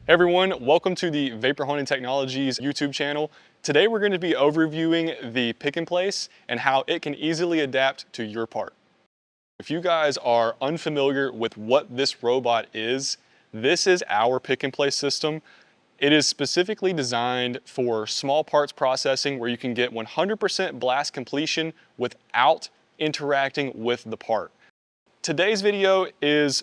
Hey everyone, welcome to the Vapor Hunting Technologies YouTube channel. Today we're going to be overviewing the pick and place and how it can easily adapt to your part. If you guys are unfamiliar with what this robot is, this is our pick and place system. It is specifically designed for small parts processing where you can get 100% blast completion without interacting with the part. Today's video is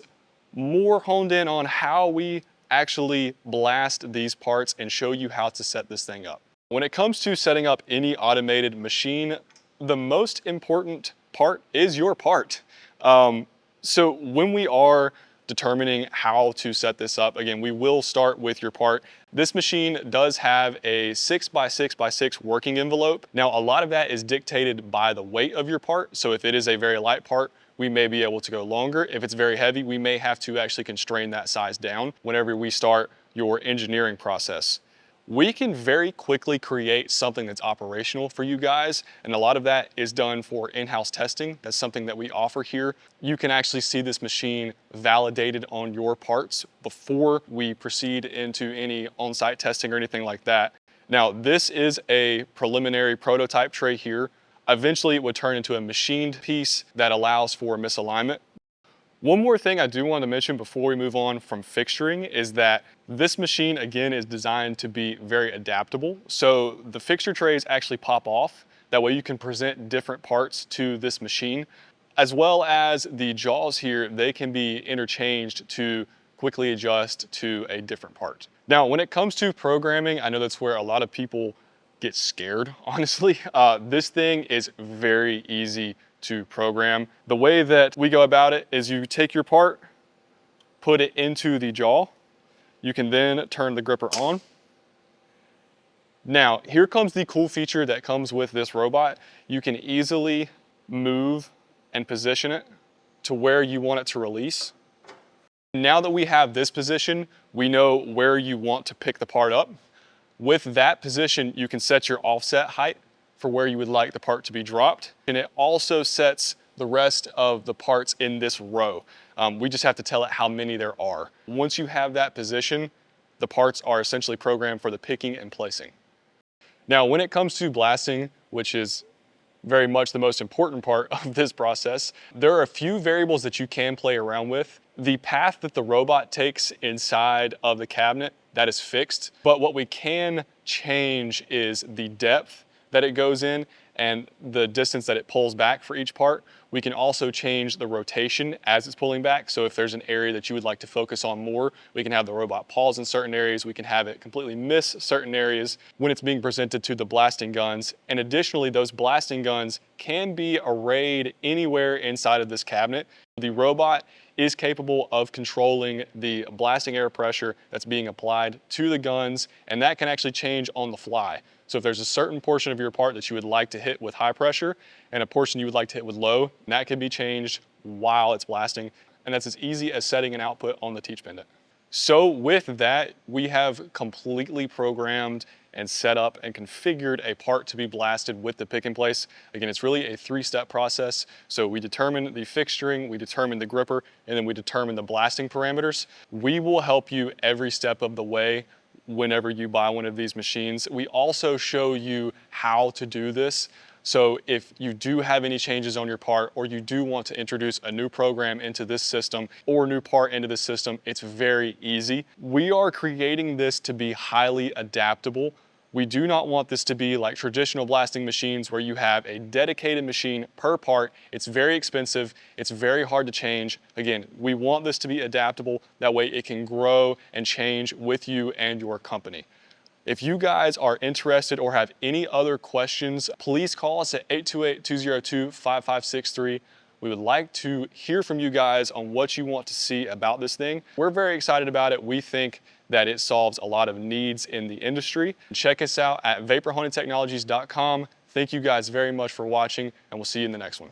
more honed in on how we actually blast these parts and show you how to set this thing up. When it comes to setting up any automated machine, the most important part is your part. So when we are determining how to set this up, again, we will start with your part. This machine does have a 6x6x6 working envelope. Now, a lot of that is dictated by the weight of your part. So if it is a very light part, we may be able to go longer. If it's very heavy, we may have to actually constrain that size down whenever we start your engineering process. We can very quickly create something that's operational for you guys, and a lot of that is done for in-house testing. That's something that we offer here. You can actually see this machine validated on your parts before we proceed into any on-site testing or anything like that. Now, this is a preliminary prototype tray here. Eventually, it would turn into a machined piece that allows for misalignment. One more thing I do want to mention before we move on from fixturing is that this machine, again, is designed to be very adaptable. So the fixture trays actually pop off. That way you can present different parts to this machine, as well as the jaws here, they can be interchanged to quickly adjust to a different part. Now, when it comes to programming, I know that's where a lot of people get scared, honestly. This thing is very easy to program. The way that we go about it is you take your part, put it into the jaw. You can then turn the gripper on. Now, here comes the cool feature that comes with this robot. You can easily move and position it to where you want it to release. Now that we have this position, we know where you want to pick the part up. With that position, you can set your offset height for where you would like the part to be dropped. And it also sets the rest of the parts in this row. We just have to tell it how many there are. Once you have that position, the parts are essentially programmed for the picking and placing. Now, when it comes to blasting, which is very much the most important part of this process, there are a few variables that you can play around with. The path that the robot takes inside of the cabinet, that is fixed, but what we can change is the depth that it goes in and the distance that it pulls back for each part. We can also change the rotation as it's pulling back. So if there's an area that you would like to focus on more, we can have the robot pause in certain areas. We can have it completely miss certain areas when it's being presented to the blasting guns. And additionally, those blasting guns can be arrayed anywhere inside of this cabinet. The robot is capable of controlling the blasting air pressure that's being applied to the guns, and that can actually change on the fly. So if there's a certain portion of your part that you would like to hit with high pressure and a portion you would like to hit with low, that can be changed while it's blasting, and that's as easy as setting an output on the teach pendant. So with that, we have completely programmed and set up and configured a part to be blasted with the pick and place. Again, it's really a three-step process. So we determine the fixturing, we determine the gripper, and then we determine the blasting parameters. We will help you every step of the way whenever you buy one of these machines. We also show you how to do this. So if you do have any changes on your part, or you do want to introduce a new program into this system or a new part into this system, it's very easy. We are creating this to be highly adaptable. We do not want this to be like traditional blasting machines where you have a dedicated machine per part. It's very expensive. It's very hard to change. Again, we want this to be adaptable. That way it can grow and change with you and your company. If you guys are interested or have any other questions, please call us at 828-202-5563. We would like to hear from you guys on what you want to see about this thing. We're very excited about it. We think that it solves a lot of needs in the industry. Check us out at vaporhuntingtechnologies.com. Thank you guys very much for watching, and we'll see you in the next one.